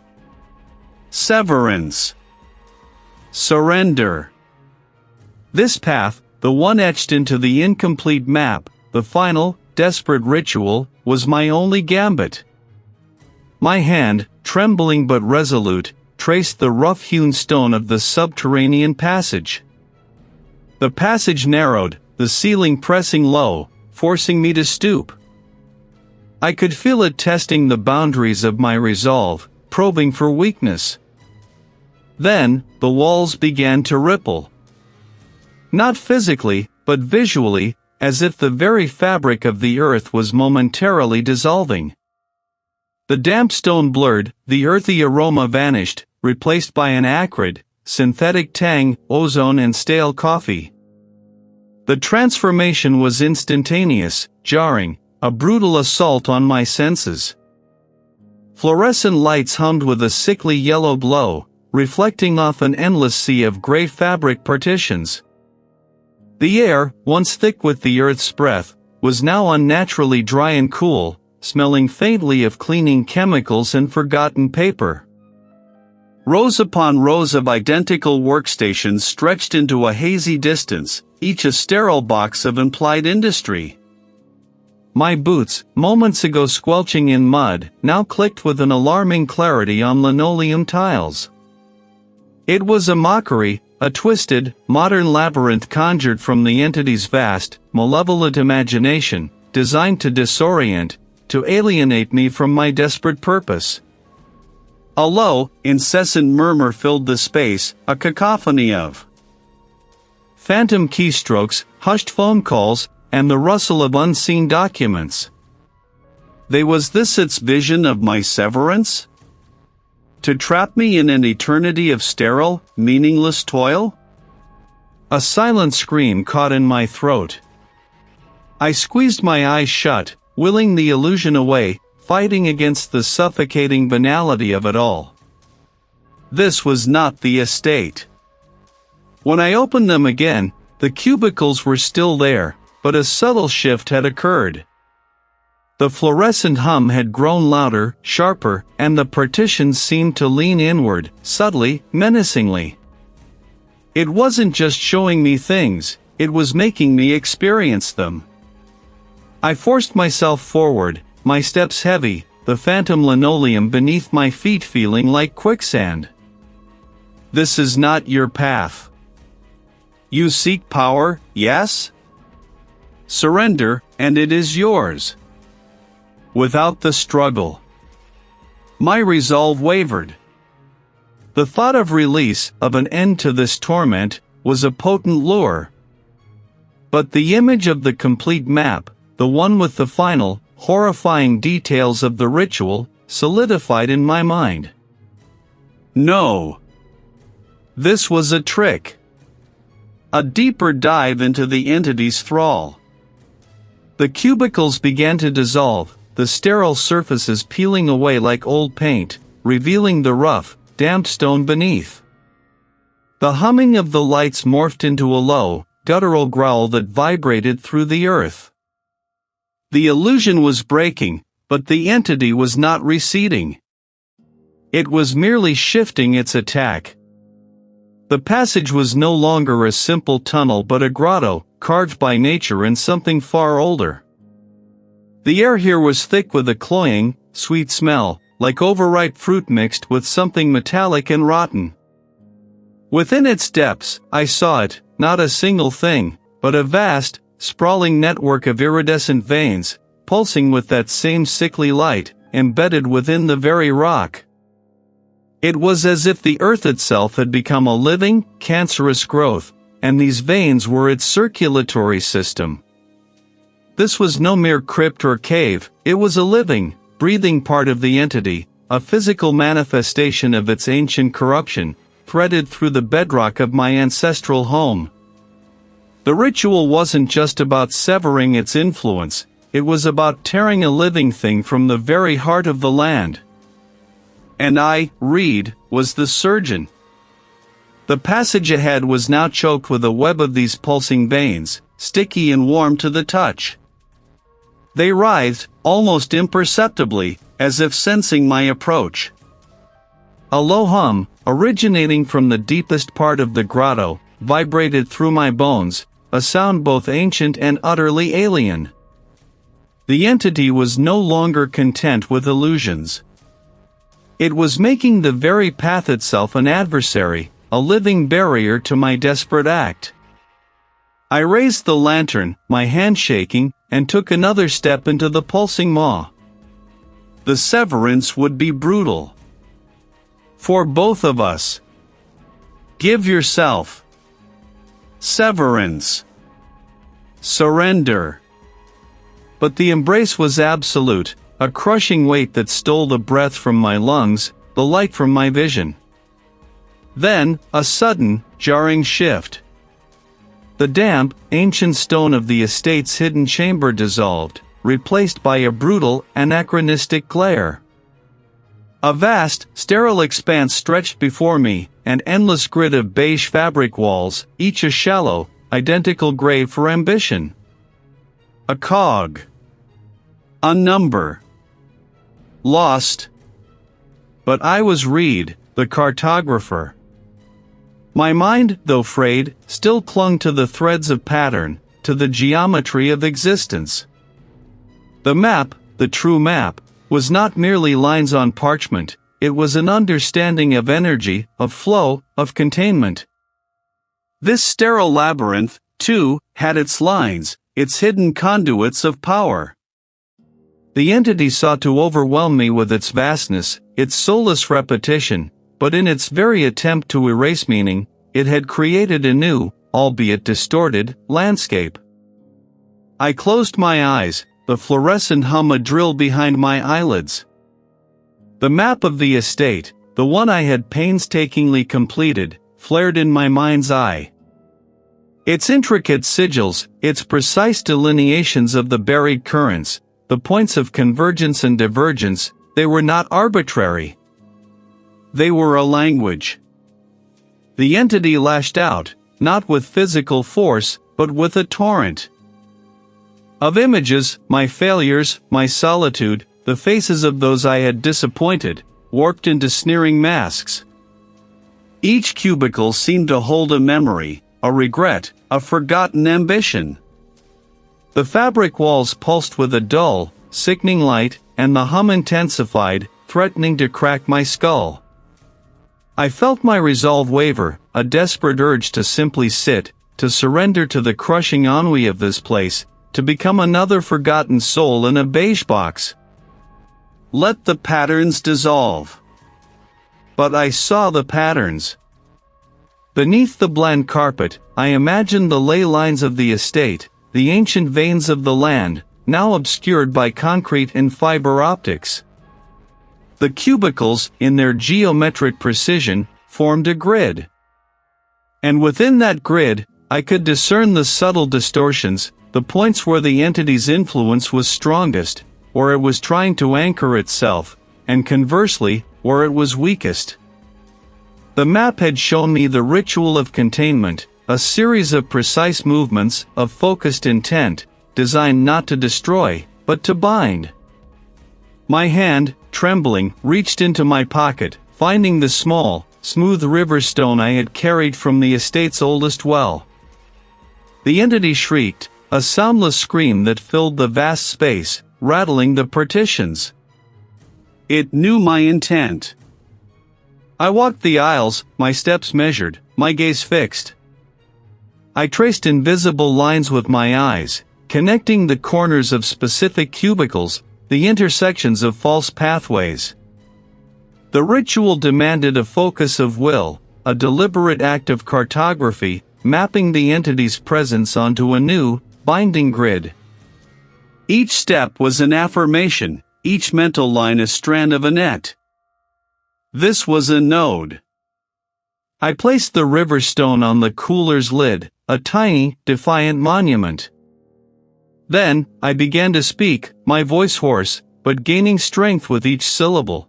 Severance. Surrender. This path, the one etched into the incomplete map, the final, desperate ritual, was my only gambit. My hand, trembling but resolute, traced the rough-hewn stone of the subterranean passage. The passage narrowed, the ceiling pressing low, forcing me to stoop. I could feel it testing the boundaries of my resolve, probing for weakness. Then, the walls began to ripple. Not physically, but visually, as if the very fabric of the earth was momentarily dissolving. The damp stone blurred, the earthy aroma vanished, replaced by an acrid, synthetic tang, ozone and stale coffee. The transformation was instantaneous, jarring, a brutal assault on my senses. Fluorescent lights hummed with a sickly yellow glow, reflecting off an endless sea of gray fabric partitions. The air, once thick with the earth's breath, was now unnaturally dry and cool, smelling faintly of cleaning chemicals and forgotten paper. Rows upon rows of identical workstations stretched into a hazy distance, each a sterile box of implied industry. My boots, moments ago squelching in mud, now clicked with an alarming clarity on linoleum tiles. It was a mockery, a twisted, modern labyrinth conjured from the entity's vast, malevolent imagination, designed to disorient, to alienate me from my desperate purpose. A low, incessant murmur filled the space, a cacophony of phantom keystrokes, hushed phone calls, and the rustle of unseen documents. Was this its vision of my severance? To trap me in an eternity of sterile, meaningless toil? A silent scream caught in my throat. I squeezed my eyes shut, willing the illusion away, fighting against the suffocating banality of it all. This was not the estate. When I opened them again, the cubicles were still there, but a subtle shift had occurred. The fluorescent hum had grown louder, sharper, and the partitions seemed to lean inward, subtly, menacingly. It wasn't just showing me things, it was making me experience them. I forced myself forward, my steps heavy, the phantom linoleum beneath my feet feeling like quicksand. This is not your path. You seek power, yes? Surrender, and it is yours. Without the struggle. My resolve wavered. The thought of release, of an end to this torment, was a potent lure. But the image of the complete map, the one with the final, horrifying details of the ritual, solidified in my mind. No. This was a trick. A deeper dive into the entity's thrall. The cubicles began to dissolve, the sterile surfaces peeling away like old paint, revealing the rough, damp stone beneath. The humming of the lights morphed into a low, guttural growl that vibrated through the earth. The illusion was breaking, but the entity was not receding. It was merely shifting its attack. The passage was no longer a simple tunnel but a grotto, carved by nature in something far older. The air here was thick with a cloying, sweet smell, like overripe fruit mixed with something metallic and rotten. Within its depths, I saw it, not a single thing, but a vast, sprawling network of iridescent veins, pulsing with that same sickly light, embedded within the very rock. It was as if the earth itself had become a living, cancerous growth, and these veins were its circulatory system. This was no mere crypt or cave, it was a living, breathing part of the entity, a physical manifestation of its ancient corruption, threaded through the bedrock of my ancestral home, The ritual wasn't just about severing its influence, it was about tearing a living thing from the very heart of the land. And I, Reid, was the surgeon. The passage ahead was now choked with a web of these pulsing veins, sticky and warm to the touch. They writhed, almost imperceptibly, as if sensing my approach. A low hum, originating from the deepest part of the grotto, vibrated through my bones, a sound both ancient and utterly alien. The entity was no longer content with illusions. It was making the very path itself an adversary, a living barrier to my desperate act. I raised the lantern, my hand shaking, and took another step into the pulsing maw. The severance would be brutal. For both of us. Give yourself. Severance. Surrender. But the embrace was absolute, a crushing weight that stole the breath from my lungs, the light from my vision. Then, a sudden, jarring shift. The damp, ancient stone of the estate's hidden chamber dissolved, replaced by a brutal, anachronistic glare. A vast, sterile expanse stretched before me, an endless grid of beige fabric walls, each a shallow, identical grave for ambition. A cog. A number. Lost. But I was Reid, the cartographer. My mind, though frayed, still clung to the threads of pattern, to the geometry of existence. The map, the true map, was not merely lines on parchment, it was an understanding of energy, of flow, of containment. This sterile labyrinth, too, had its lines, its hidden conduits of power. The entity sought to overwhelm me with its vastness, its soulless repetition, but in its very attempt to erase meaning, it had created a new, albeit distorted, landscape. I closed my eyes, the fluorescent hum a drill behind my eyelids. The map of the estate, the one I had painstakingly completed, flared in my mind's eye. Its intricate sigils, its precise delineations of the buried currents, the points of convergence and divergence, they were not arbitrary. They were a language. The entity lashed out, not with physical force, but with a torrent of images, my failures, my solitude, the faces of those I had disappointed, warped into sneering masks. Each cubicle seemed to hold a memory, a regret, a forgotten ambition. The fabric walls pulsed with a dull, sickening light, and the hum intensified, threatening to crack my skull. I felt my resolve waver, a desperate urge to simply sit, to surrender to the crushing ennui of this place, to become another forgotten soul in a beige box. Let the patterns dissolve. But I saw the patterns. Beneath the bland carpet, I imagined the ley lines of the estate, the ancient veins of the land, now obscured by concrete and fiber optics. The cubicles, in their geometric precision, formed a grid. And within that grid, I could discern the subtle distortions, the points where the entity's influence was strongest, where it was trying to anchor itself, and conversely, where it was weakest. The map had shown me the ritual of containment, a series of precise movements, of focused intent, designed not to destroy, but to bind. My hand, trembling, reached into my pocket, finding the small, smooth river stone I had carried from the estate's oldest well. The entity shrieked, a soundless scream that filled the vast space, rattling the partitions. It knew my intent. I walked the aisles, my steps measured, my gaze fixed. I traced invisible lines with my eyes, connecting the corners of specific cubicles, the intersections of false pathways. The ritual demanded a focus of will, a deliberate act of cartography, mapping the entity's presence onto a new, binding grid. Each step was an affirmation, each mental line a strand of a net. This was a node. I placed the river stone on the cooler's lid, a tiny, defiant monument. Then, I began to speak, my voice hoarse, but gaining strength with each syllable.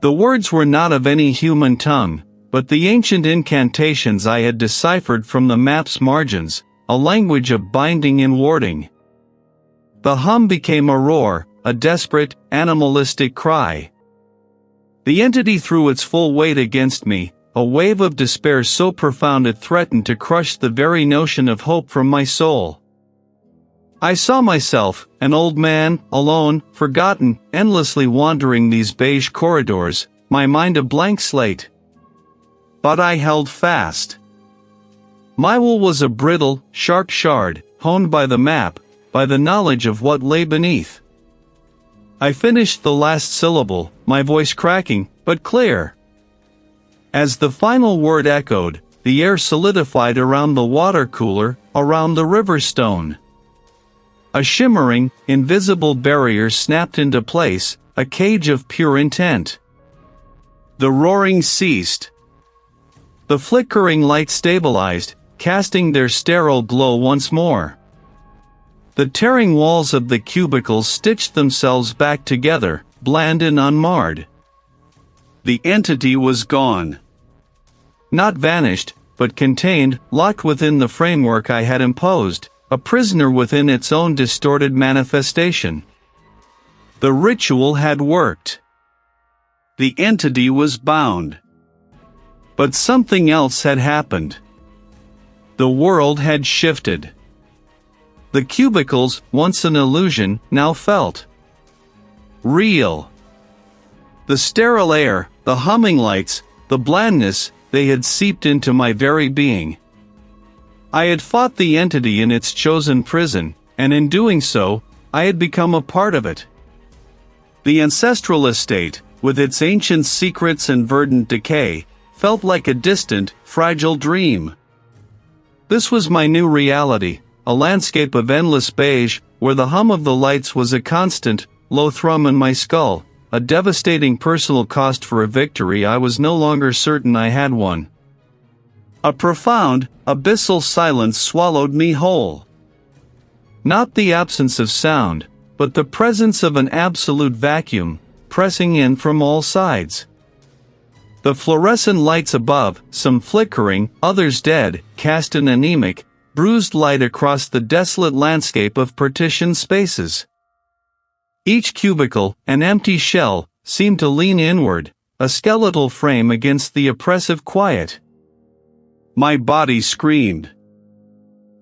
The words were not of any human tongue, but the ancient incantations I had deciphered from the map's margins, a language of binding and warding. The hum became a roar, a desperate, animalistic cry. The entity threw its full weight against me, a wave of despair so profound it threatened to crush the very notion of hope from my soul. I saw myself, an old man, alone, forgotten, endlessly wandering these beige corridors, my mind a blank slate. But I held fast. My will was a brittle, sharp shard, honed by the map, by the knowledge of what lay beneath. I finished the last syllable, my voice cracking, but clear. As the final word echoed, the air solidified around the water cooler, around the river stone. A shimmering, invisible barrier snapped into place, a cage of pure intent. The roaring ceased. The flickering lights stabilized, casting their sterile glow once more. The tearing walls of the cubicles stitched themselves back together, bland and unmarred. The entity was gone. Not vanished, but contained, locked within the framework I had imposed, a prisoner within its own distorted manifestation. The ritual had worked. The entity was bound. But something else had happened. The world had shifted. The cubicles, once an illusion, now felt real. The sterile air, the humming lights, the blandness, they had seeped into my very being. I had fought the entity in its chosen prison, and in doing so, I had become a part of it. The ancestral estate, with its ancient secrets and verdant decay, felt like a distant, fragile dream. This was my new reality, a landscape of endless beige, where the hum of the lights was a constant, low thrum in my skull, a devastating personal cost for a victory I was no longer certain I had won. A profound, abyssal silence swallowed me whole. Not the absence of sound, but the presence of an absolute vacuum, pressing in from all sides. The fluorescent lights above, some flickering, others dead, cast an anemic, bruised light across the desolate landscape of partitioned spaces. Each cubicle, an empty shell, seemed to lean inward, a skeletal frame against the oppressive quiet. My body screamed.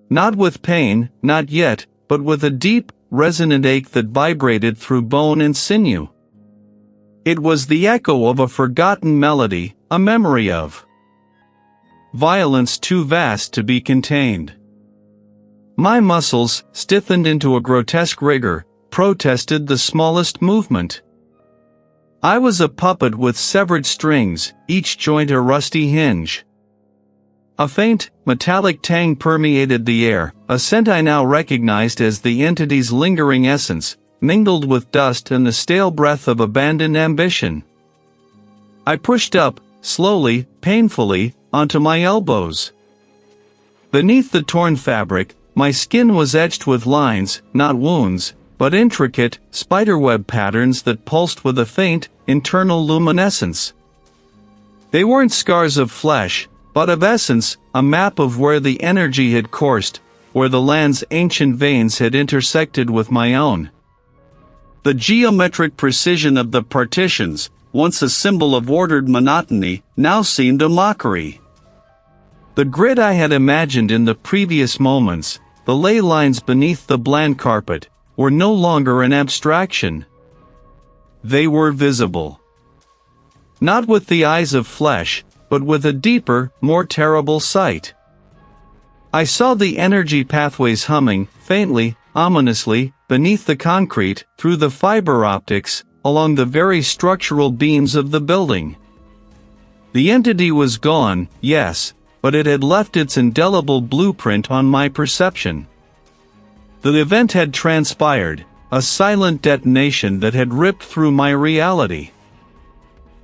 Not with pain, not yet, but with a deep, resonant ache that vibrated through bone and sinew. It was the echo of a forgotten melody, a memory of violence too vast to be contained. My muscles, stiffened into a grotesque rigor, protested the smallest movement. I was a puppet with severed strings, each joint a rusty hinge. A faint, metallic tang permeated the air, a scent I now recognized as the entity's lingering essence, mingled with dust and the stale breath of abandoned ambition. I pushed up, slowly, painfully, onto my elbows. Beneath the torn fabric, my skin was etched with lines, not wounds, but intricate, spiderweb patterns that pulsed with a faint, internal luminescence. They weren't scars of flesh, but of essence, a map of where the energy had coursed, where the land's ancient veins had intersected with my own. The geometric precision of the partitions, once a symbol of ordered monotony, now seemed a mockery. The grid I had imagined in the previous moments, the ley lines beneath the bland carpet, were no longer an abstraction. They were visible. Not with the eyes of flesh, but with a deeper, more terrible sight. I saw the energy pathways humming, faintly, ominously, beneath the concrete, through the fiber optics, along the very structural beams of the building. The entity was gone, yes, but it had left its indelible blueprint on my perception. The event had transpired, a silent detonation that had ripped through my reality.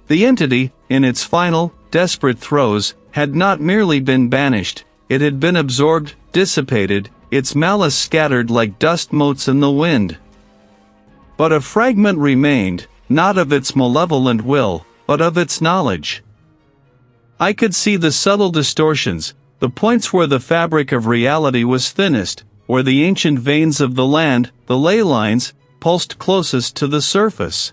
The entity, in its final, desperate throes, had not merely been banished, it had been absorbed, dissipated, its malice scattered like dust motes in the wind. But a fragment remained, not of its malevolent will, but of its knowledge. I could see the subtle distortions, the points where the fabric of reality was thinnest, where the ancient veins of the land, the ley lines, pulsed closest to the surface.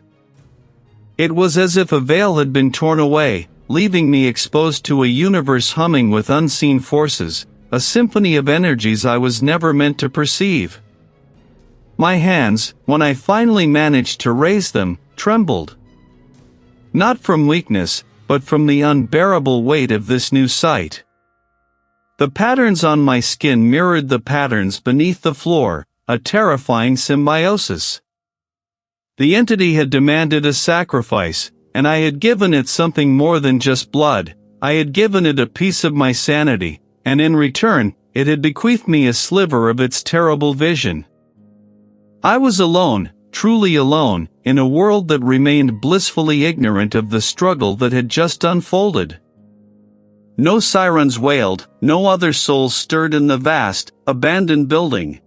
It was as if a veil had been torn away, leaving me exposed to a universe humming with unseen forces, a symphony of energies I was never meant to perceive. My hands, when I finally managed to raise them, trembled. Not from weakness, but from the unbearable weight of this new sight. The patterns on my skin mirrored the patterns beneath the floor, a terrifying symbiosis. The entity had demanded a sacrifice, and I had given it something more than just blood. I had given it a piece of my sanity, and in return, it had bequeathed me a sliver of its terrible vision. I was alone, truly alone, in a world that remained blissfully ignorant of the struggle that had just unfolded. No sirens wailed, no other souls stirred in the vast, abandoned building.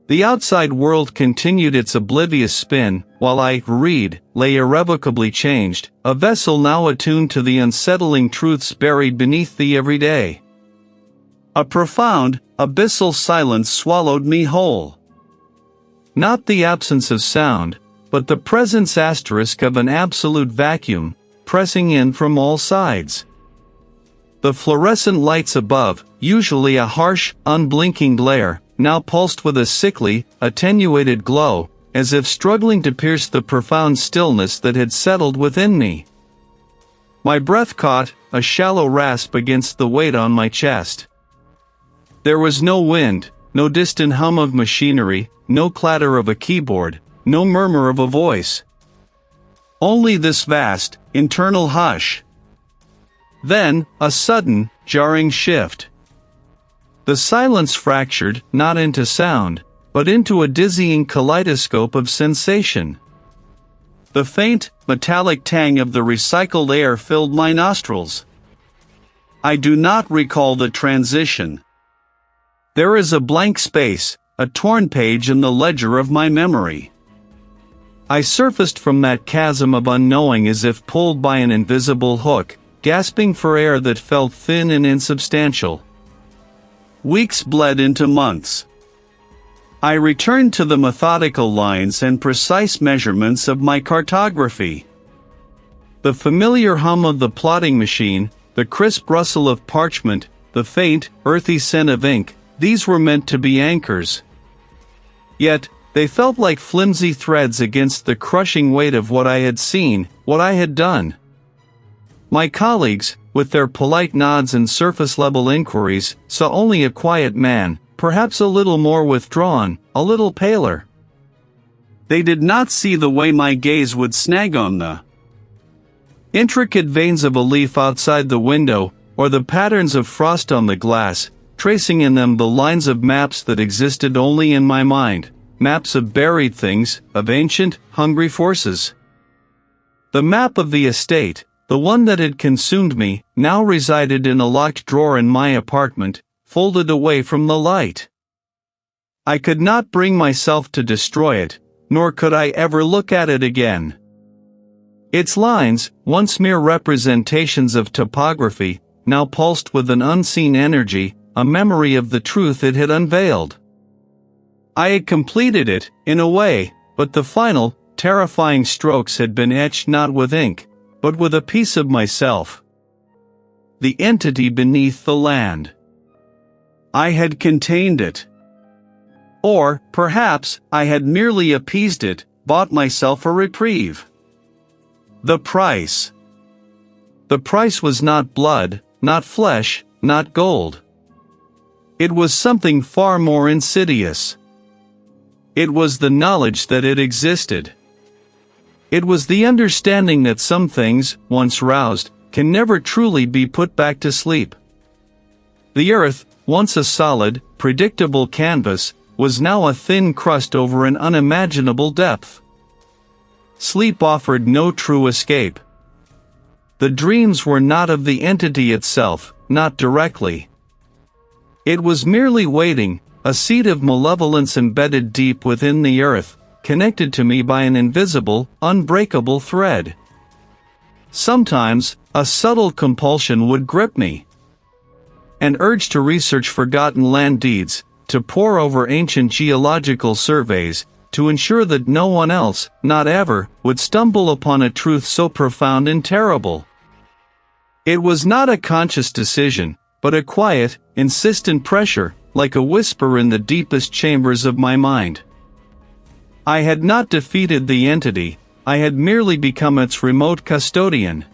The outside world continued its oblivious spin, while I, Reid, lay irrevocably changed, a vessel now attuned to the unsettling truths buried beneath the everyday. A profound, abyssal silence swallowed me whole. Not the absence of sound, but the presence asterisk of an absolute vacuum, pressing in from all sides. The fluorescent lights above, usually a harsh, unblinking glare, now pulsed with a sickly, attenuated glow, as if struggling to pierce the profound stillness that had settled within me. My breath caught, a shallow rasp against the weight on my chest. There was no wind, no distant hum of machinery, no clatter of a keyboard, no murmur of a voice. Only this vast, internal hush. Then, a sudden, jarring shift. The silence fractured, not into sound, but into a dizzying kaleidoscope of sensation. The faint, metallic tang of the recycled air filled my nostrils. I do not recall the transition. There is a blank space, a torn page in the ledger of my memory. I surfaced from that chasm of unknowing as if pulled by an invisible hook, gasping for air that felt thin and insubstantial. Weeks bled into months. I returned to the methodical lines and precise measurements of my cartography. The familiar hum of the plotting machine, the crisp rustle of parchment, the faint, earthy scent of ink, these were meant to be anchors. Yet, they felt like flimsy threads against the crushing weight of what I had seen, what I had done. My colleagues, with their polite nods and surface-level inquiries, saw only a quiet man, perhaps a little more withdrawn, a little paler. They did not see the way my gaze would snag on the intricate veins of a leaf outside the window, or the patterns of frost on the glass, tracing in them the lines of maps that existed only in my mind, maps of buried things, of ancient, hungry forces. The map of the estate, the one that had consumed me, now resided in a locked drawer in my apartment, folded away from the light. I could not bring myself to destroy it, nor could I ever look at it again. Its lines, once mere representations of topography, now pulsed with an unseen energy, a memory of the truth it had unveiled. I had completed it, in a way, but the final, terrifying strokes had been etched not with ink, but with a piece of myself. The entity beneath the land. I had contained it. Or, perhaps, I had merely appeased it, bought myself a reprieve. The price. The price was not blood, not flesh, not gold. It was something far more insidious. It was the knowledge that it existed. It was the understanding that some things, once roused, can never truly be put back to sleep. The earth, once a solid, predictable canvas, was now a thin crust over an unimaginable depth. Sleep offered no true escape. The dreams were not of the entity itself, not directly. It was merely waiting, a seed of malevolence embedded deep within the earth, connected to me by an invisible, unbreakable thread. Sometimes, a subtle compulsion would grip me. An urge to research forgotten land deeds, to pore over ancient geological surveys, to ensure that no one else, not ever, would stumble upon a truth so profound and terrible. It was not a conscious decision, but a quiet, insistent pressure, like a whisper in the deepest chambers of my mind. I had not defeated the entity, I had merely become its remote custodian.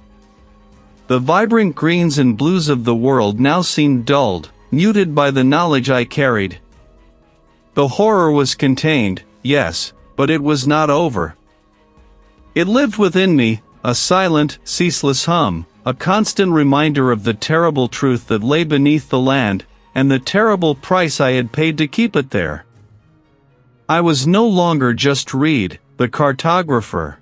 The vibrant greens and blues of the world now seemed dulled, muted by the knowledge I carried. The horror was contained, yes, but it was not over. It lived within me, a silent, ceaseless hum, a constant reminder of the terrible truth that lay beneath the land, and the terrible price I had paid to keep it there. I was no longer just Reid, the cartographer.